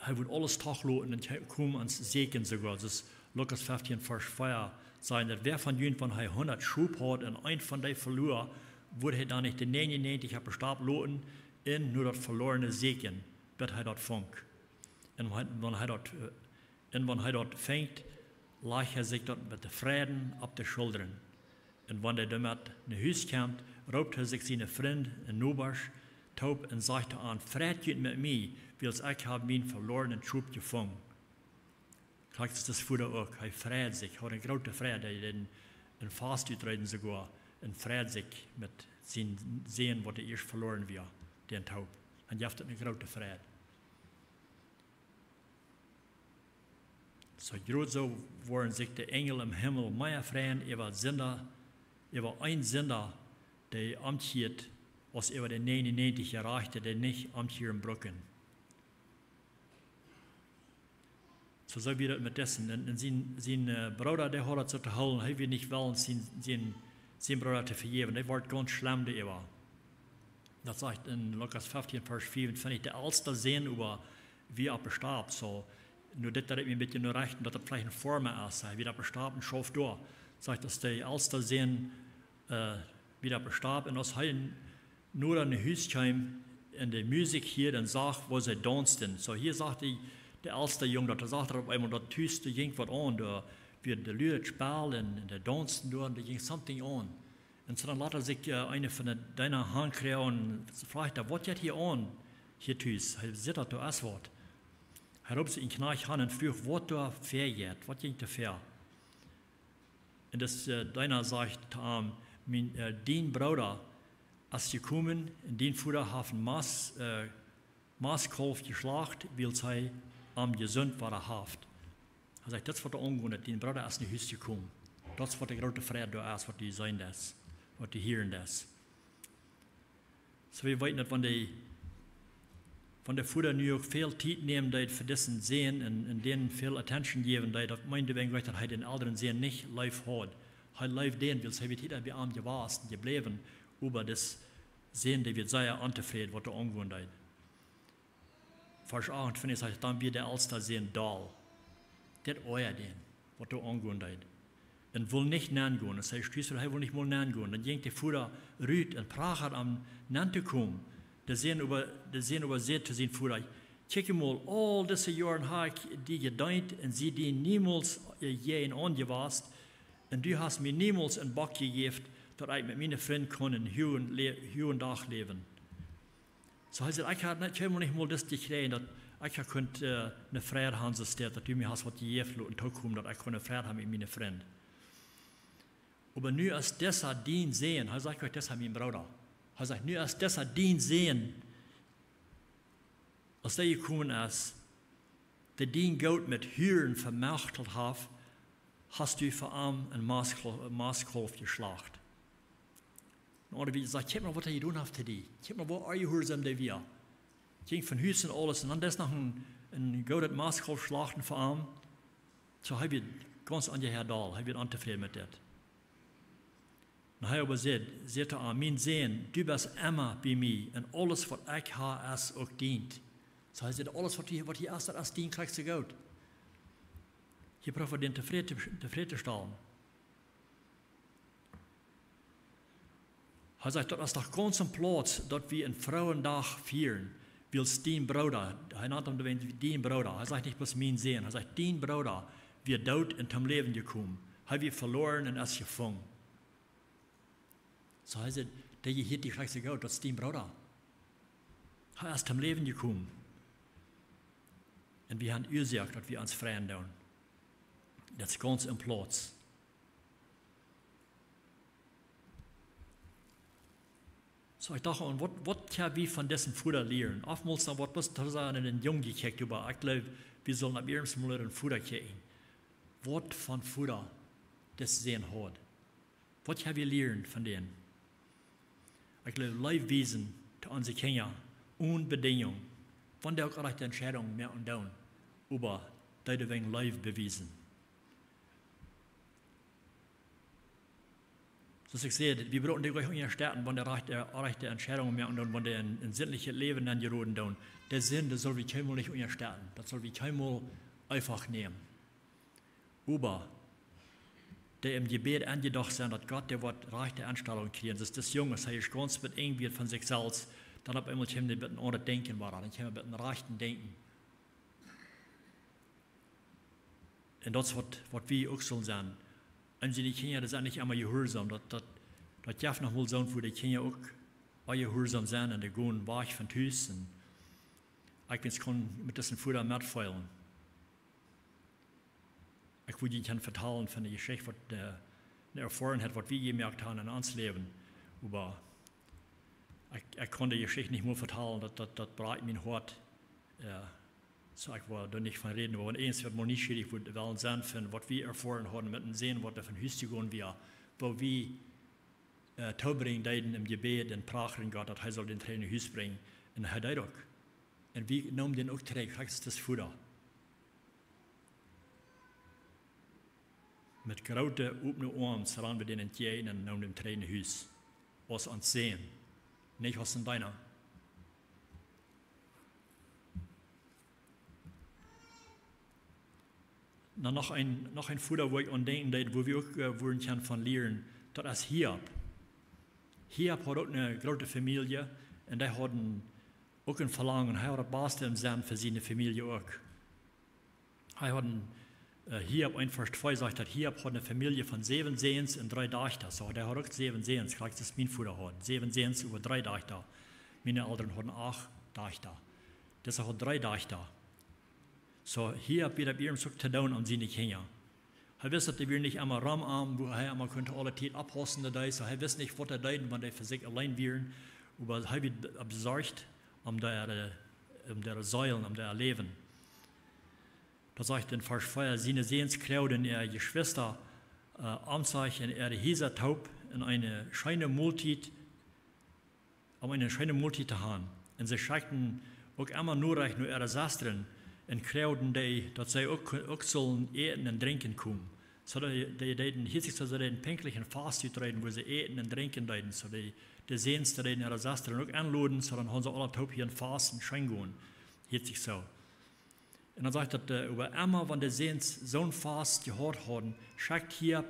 Er wird alles tachloten und kommen uns segnen sogar. Das ist Lukas 15, Vers 4 sein, dass wer von jenen, wenn er 100 Schub hat und ein von denen verlor, würde er dann nicht den 99 bestab loten in nur das verlorene Segen, wird er dort fängt. Und wenn er dort fängt, lag er sich dort mit den Frieden auf die Schultern. Und wenn er damit nach Hause kommt, raubt er sich seine Freunde in Nobasch, taub und sagte an, Fried geht mit mir, weil ich habe meinen verlorenen Schub gefangen. Gleich ist das Vater auch, er freut sich, hat eine große Freude, in Fast treten sogar, und freut sich mit seinen Sehen, was er erst verloren wird, den Taub. Und er hat eine große Freude. So groß so waren sich die Engel im Himmel mehr freuen über ein Sünder, der amtiert, als über den 99 erreichte, der nicht amtieren brücken. So wie das mit dessen. Und sein Bruder, der hat es zu holen, er will nicht wollen, sein Bruder zu vergeben. Der war ganz schlimm darüber. Das sagt in Lukas 15, Vers 4, wenn ich der Älteste sehen über, wie er bestarb, so, nur das hat mir ein bisschen nur recht, dass das vielleicht eine Form ist, wie er bestarb und schafft durch. Sagt, dass der Älteste sehen, wie er bestarb und aus Heilen nur an den Hüstheim in der Musik hier dann sagt, wo sie tanzen. So hier sagt der älteste Junge, da sagt er auf einmal, das Tüste ging was an, da wird der Lüt spielen und der tanzen da, da ging something an. Und so dann lässt er sich eine von deiner Hand kriegen und fragt er, was geht hier an, hier Tüs? Er sieht, dass du es wird. Er ruft sich in Knarch an und fragt, was da fair geht, was ging da fair? Und das deiner sagt, den Bruder, als gekommen, in den Futter haben Maßkolf geschlacht, weil sie am gesund war haft. Er sagt, das wird der Ungunst, den Bruder ist nicht Hüste gekommen. Das wird der große Freude da ist, was die sein das, was die hören das. So wir wissen nicht, wenn der Futter New York viel Zeit nehmen, für dessen Sehen und denen viel Attention geben, das meint er, dass er den anderen Sehen nicht live hat. Er live den, weil er wird jeder bei ihm gewasst und geblieben, über das Sehen, der wird sehr unzufrieden, was der Ungunst ist. Vers 8, finde ich, sagt, dann wird der Älteste sehen, Dahl. Das euer den, was der Ungunst ist. Und will nicht nachgehen. Das heißt, er will nicht mal nachgehen. Dann ging der Futter rüht und prachert am Nante kommen. Der sehen übersät zu seinem Futter. Check mal, all diese Jahre habe ich die gedeiht und sie die niemals je in angewasst. Und du hast mir niemals einen Bock gegeben, dat ik met mijn vriend kon een huwen dag leven. So hij zei, ik had helemaal niet mal das gekregen, dat ik kunt een vrede hebben gesteld, dat u mij has wat gegeven en toekomen, dat ik kon een vrede hebben met mijn vriend. Aber nu als dieser dien sehen, hij sagt euch, das ist mein Bruder. Hij sagt, nu als dieser dien sehen, als der gekommen ist, der dien Gott mit Hüren vermächtelt hat, hast du für ihn ein Maßkolf geschlacht. Oder wie gesagt, kijk maar wat hij gedaan heeft te die. Kijk maar wat je hoorzaam die wir. Ging van huis en alles. En dan is nog een gouden Maßkolf schlachten voor hem. Zo hij wird ganz an je herdal. Hij wird ontevreden met dit. En hij aber zegt aan mijn zin, du bist immer bij mij. En alles wat ik ha is ook dient. Zo hij zegt, alles wat je eerst als dient, krijgt ze goud. Je braucht den tevreden stellen. Hij zegt, dat is toch ganz een plaats dat we een Vrouwendag vieren. Wils dien Bruder, hij noemt hem de dien Bruder. Hij zegt niet bloß mijn zin. Hij zegt, dien Bruder, wir dood en zum Leben gekommen. Hij wir verloren en is gevangen. So hij zegt, dat je hier die krijgt goud, dat is dien Bruder. Hij is zum Leben gekommen. En we hebben gezegd dat we ons vrijen doen. Dat is ganz een plaats. So ich dachte, was können wir von diesem Futter lernen? Oftmals dann wird bloß in den Jungen gekickt, aber ich glaube, wir sollen ab ersten Mal ein Futter kicken. Was von Futter das sehen hat. Was können wir lernen von denen? Ich glaube, Leibwesen zu unseren Kindern, ohne Bedingung. Von der auch die Entscheidung mehr und down, über die wegen Leib bewiesen. So ich sehe, wir brauchen die gleich unterstützen, wenn der rechte Entscheidungen mehr und wenn der ein sinnliches Leben dann geroden tun. Der Sinn, das soll wir keinmal nicht unterstützen. Das soll wir keinmal einfach nehmen. Aber der im Gebet angedacht sein, dass Gott der Wort rechte Anstellung kriegen. Das ist das Junge, das heißt ganz mit irgendwie von sich selbst. Dann hat einmal ein bisschen anderes Denken war, dann kann man mit einem rechten Denken. Und das ist, was wir auch sollen sein. Und die Kinder, das sind nicht immer gehorsam. Das darf noch mal sein, wo die Kinder auch gehorsam sind und die gehen weg von Hus. Und ich kann mit diesem Futter mitfeilen. Ich würde Ihnen vertellen von der Geschichte, was der erfahren hat, was wir gemerkt haben in uns Leben. Aber ich konnte die Geschichte nicht mehr vertellen, das breit mein Hart. So ich war da nicht von reden, aber eins wird man nicht schwierig, wo wir sehen, was wir erfahren haben, mit dem Sehen, was da von Hus zu gehen wir, wo wir Taubring deiden im Gebet und prachen Gott, dass er soll den Tränen in Hus bringen. Und er deed auch. Und wir nehmen den auch zurück, kriegst das Futter. Mit großen, offenen Armen sahen wir den entgegen und nehmen den Tränen in Hus. Was uns sehen, nicht was in deiner. Na, noch ein Futter, wo ich an denken, wo wir auch wollen können von lernen, das ist Hiob. Hiob hat auch eine große Familie und die hatten auch ein Verlangen. Er hat das Beste im Sinn für seine Familie auch. Er hat Hiob 1 Vers 2 sagt, dass Hiob hat eine Familie von 7 Sehens und 3 Dächter. So, der hat auch 7 Sehens, gleich das mein Futter hat. 7 Sehens über 3 Dächter. Meine Eltern hatten 8 Dächter. Das hat 3 Dächter. So, hier wird er so zu tun an seine Kinder. Er weiß, dass wir nicht einmal Raum haben, wo er einmal könnte alle Zeit abhosten, so er weiß nicht, was er deuten, wenn er für sich allein wären, aber er wird besorgt der Säulen, der Leben. Da sagt in Vers 4, seine Sehenskrauden, Geschwister, Anzeichen, hieser taub, in eine scheine Multit, um eine scheine Multit zu haben. Und sie schickten auch immer nur recht nur ihre Sastren, en Krauden, dat zij ook zullen eten en drinken komen. Zodat die deden, hier zich ze deden pinkelijk en vast uitrijden, waar ze eten en drinken deden. Zodat de zeenste deden ihre Sastren ook aanloden, zodat gaan ze alle taub hier in vast en schijn gaan. Hier zich zo. En dan zegt dat over immer, wanneer de zeens zo'n vast gehoord hadden, schickt hier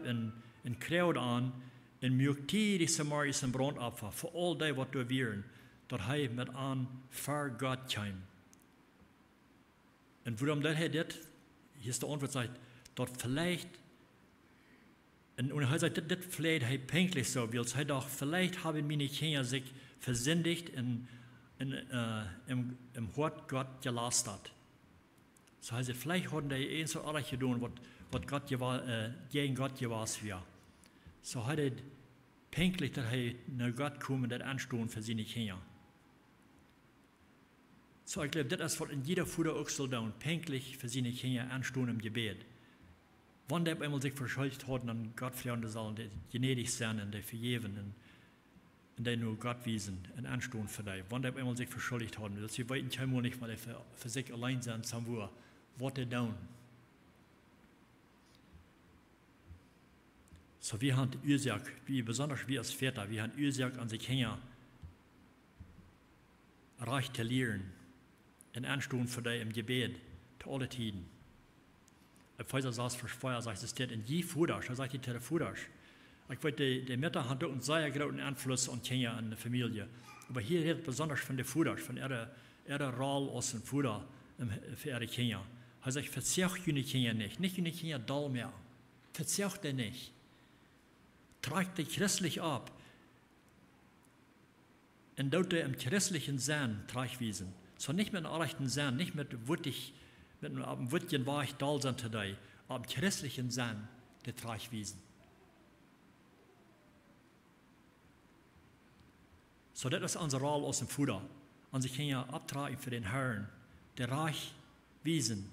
een Kraud aan, en mögt die Samaris en brandopfer, voor al die wat we wieren, dat hij met aan voor God kwam. Und warum das hier ist der Antwort sagt, dort vielleicht Und er sagt, das vielleicht hij pünktlich so will. Er dacht, vielleicht haben meine Kinder sich versündigt im Wort Gott gelastet. So heißt es, vielleicht haben die so alles getan, was Gott gegen Gott gewesen wäre. So hat er pünktlich, dass er nach Gott kommt und das anstehen für seine Kinder. So ich glaube, das ist, was in jeder Vater auch soll tun, pünktlich für seine Kinder anstehen im Gebet. Wenn der einmal sich verschuldigt hat, dann Gott vielleicht sollen die gnädig sein und die vergeben und die nur Gott wiesen und anstehen für die. Wenn der einmal sich verschuldigt hat, dass sie weiten keinem nicht, weil die für sich allein sind, somewhere, was die tun. So wir haben die Ursache, besonders wir als Väter, wir haben die Ursache an sich Kinder reich zu lehren und anstehen für die im Gebet, zu alle Tiden. Pfizer saß für Feuer, sagt es in je Fudasch, da sagt die Tere Fudasch. Ich weiß, die Mütter haben einen sehr großen Einfluss auf Kinder und die Familie. Aber hier redet besonders von der Fudasch, von ihrer Rolle als ein Fuder für ihre Kinder. Er sagt, verzeugt die Kinder nicht die Kinder doll mehr. Verzeugt die nicht. Tragt die christlich ab. Und dort im christlichen Sinn tragwiesen. So nicht mit einem rechten Sinn, nicht mit einem Wörtchen war ich doll sind today, aber im christlichen Sinn, der tragwiesen. So das ist unsere Rolle aus dem Fuder. Und sie können ja abtragen für den Herrn, der reich wiesen.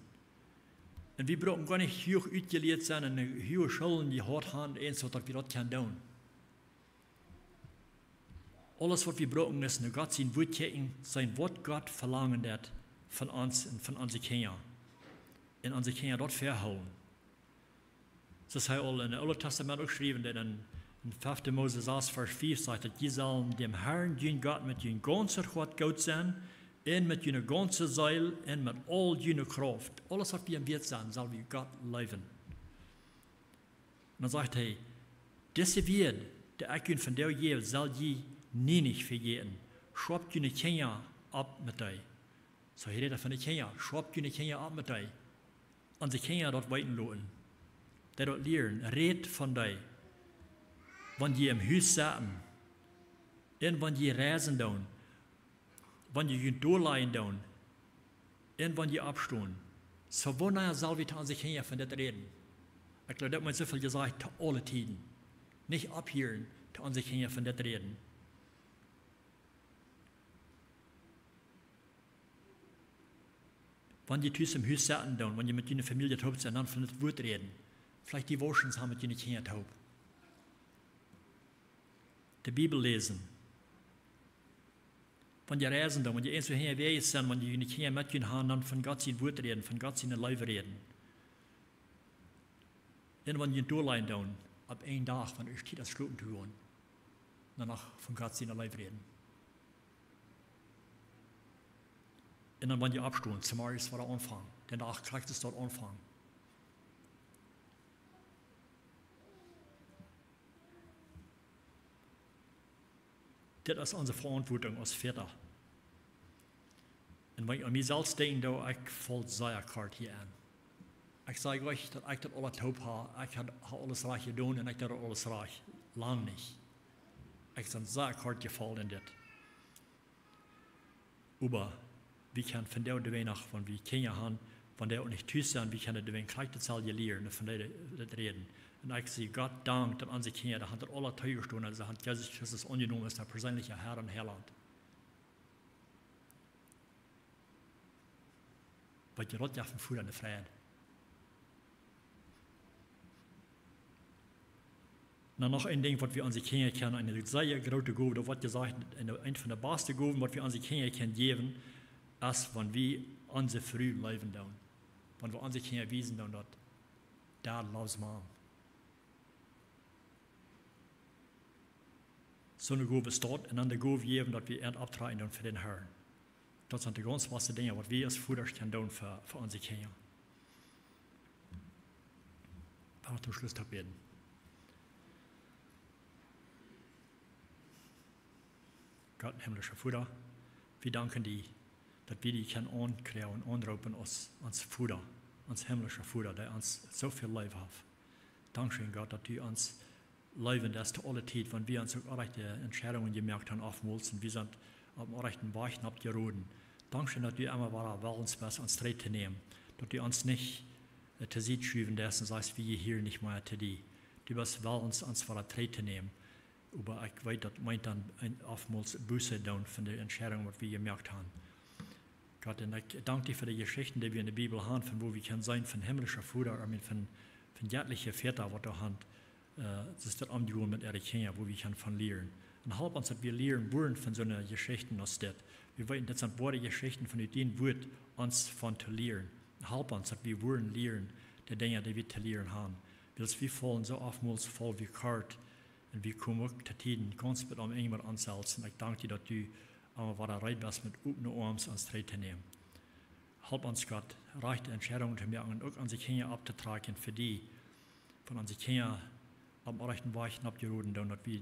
Und wir brauchen gar nicht hoch ausgelehrt sein und hohe Schulden gehabt haben, so dass wir das tun können. Alles, was wir brauchen, ist nur Gott sein Wort checken, sein Wort Gott verlangen wird von uns und von unseren Kindern. Und unsere Kinder dort verhauen. Das hat all in dem Alten Testament auch geschrieben, dass in 5. Mose 6, Vers 5 sagt, dass die sollen dem Herrn, den Gott, mit ihrem ganzen Gott Gott sein, und mit ihrer ganzen Seele, und mit all ihrer Kraft. Alles, was wir im Wert sein, soll wir Gott leben. Und dann sagt er, diese Wert, der ich von dir gebe, soll je nie nicht vergehen. Schreibt deine Kinder ab mit dir. So hier redet von den Kindern, schreibt deine Kinder ab mit dir. Und die Kinder dort weiten lassen. Die dort lernen, red von dir. Wenn die im Haus sitzen, und wenn die reisen tun, wenn die durchleihen tun, und wenn die abstehen. So wonach soll wir an sich Kinder von das reden? Ich glaube, das hat man so viel gesagt, zu alle Tiden. Nicht abhören, an sich Kinder von das reden. Wenn die Tüß im Haus sitzen, wenn die mit ihrer Familie taub sind, dann von das Wort reden. Vielleicht die Woschens haben mit ihren Kindern taub. Die Bibel lesen. Wenn die reisen, wenn die eins woher weg sind, wenn die ihre Kinder mit ihnen haben, dann von Gott sein Wort reden, von Gott sein Leben reden. Und wenn die durchleihen tun, ab einem Tag, wenn ich das Schlucken tun, danach von Gott sein Leben reden. Und dann, wenn die abstehen, zum Morgens war der Anfang. Danach kriegt es dort Anfang. Das ist unsere Verantwortung als Väter. Und wenn ich an mich selbst denke, ich fällt sehr kalt hier an. Ich sage euch, dass ich das alles taub habe. Ich habe alles reich getan und ich habe alles reich. Lang nicht. Ich bin sehr kalt gefallen in das. Aber wie kann von der und nach, wenn wir Kinder haben, wenn der auch nicht tüß sind, wie kann der den Charakterzahl lernen, von der reden. Und ich sage, Gott dankt an unsere Kinder, da hat er alle Teuer gestohlen, also hat Jesus Christus angenommen, ist der persönliche Herr und Heiland. Weil die Rot ja von früher eine Freiheit. Und noch ein Ding, was wir unsere Kinder kennen, eine sehr große Gabe, da wird gesagt, eine von der besten Gaben, was wir unsere Kinder kennen, geben, ist, wenn wir unsere früh leben tun. Wenn wir unsere Kinder wiesen tun, dort, da loves Mom. So eine Gabe ist dort, und dann die Gabe geben, dass wir abtragen tun für den Herrn. Das sind die ganz wichtigen Dinge, was wir als Vater können tun für unsere Kinder. Ich will zum Schluss beten. Gott, himmlischer Vater, wir danken dir, dass wir dich ankriegen und anrufen als Vater, als himmlischer Vater, der uns so viel Leben hat. Dankeschön, Gott, dass du uns leben lässt zu aller Zeit, wenn wir uns auch rechte Entscheidungen gemerkt haben, aufmulzen, wir sind auf dem rechten Weichen abgeroden. Dankeschön, dass du immer wieder willens bist, uns Dreh zu nehmen, dass du uns nicht zu sehen schieben lässt und sagst, wir hier nicht mehr zu dir. Du bist willens, uns wieder Dreh zu nehmen. Aber ich weiß, das meint dann oftmals Buße tun von der Entscheidung, was wir gemerkt haben. Gott, und ich danke dir für die Geschichten, die wir in der Bibel haben, von wo wir können sein, von himmlischer Vater, von göttlichen Väter, was da haben. Das ist das Umgehen mit ihren Kindern, wo wir können von lernen. Und halb uns, dass wir lernen wollen von so einer Geschichten als das. Wir wollen, das sind wahre Geschichten, von denen wird uns von zu lernen. Halb uns, dass wir wollen lernen, die Dinge, die wir zu lernen haben. Weil wir fallen so oftmals voll wie kalt. Und wir kommen auch zu Tiden ganz mit irgendwas ansetzen. Ich danke dir, dass du aber war bereit bist, mit offenen Armen uns Dreh zu nehmen. Halb uns Gott, rechte Entscheidungen zu machen und auch an sich Kinder abzutragen für die, von an sich Kinder am rechten Weichen abgeroden, dass wir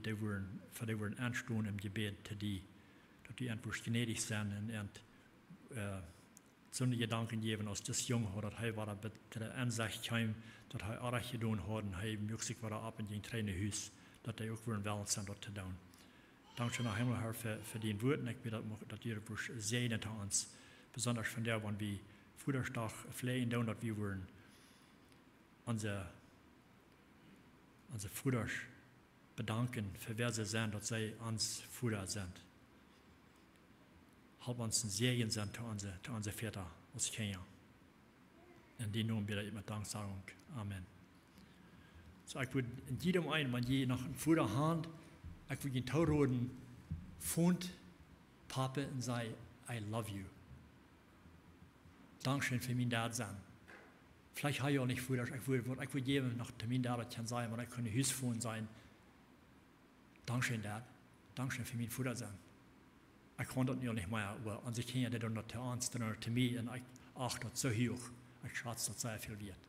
für die wollen anstehen im Gebet zu die, dass die einfach gnädig sind und so eine Gedanken geben, als das Junge hat, dass er war zu der Ansicht kam, dass er auch getan hat und er möglich war ab in den Trainerhaus, dass er auch wollen sind, dort zu tun. Danke nach Himmel, Herr, für den Worten. Ich bitte, dass ihr das segnet uns, besonders von der, wenn wir Futterstach flehen, dass wir wollen unsere Futter bedanken, für wer sie sind, dass sie uns Futter sind. Halb uns ein Segen sind zu unseren Väter aus Kenia. In den Namen bitte ich mit Danksagung. Amen. So, ich würde in jedem einen, wenn je noch ein Futter hat, ich würde ihn tauroden, Fund, Papa und sei, I love you. Dankeschön für mein Dad sein. Vielleicht habe ich auch nicht Futter, ich würde jedem noch Termin Dad kann sein, weil ich kann ein Hausfund sein. Dankeschön, Dad. Dankeschön für mein Futter sein. Ich kann das nicht mehr, aber an sich Kinder, die dann noch zu uns, dann zu mir, und ich achte das so hoch. Ich schätze das sehr viel wert.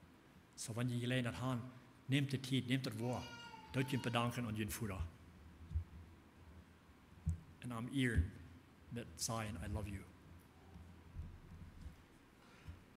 So, wenn ihr gelernt habt, nehmt die Zeit, nehmt das wahr. Dort ihr bedanken und ihr Futter. Und am Ehren mit sein, I love you.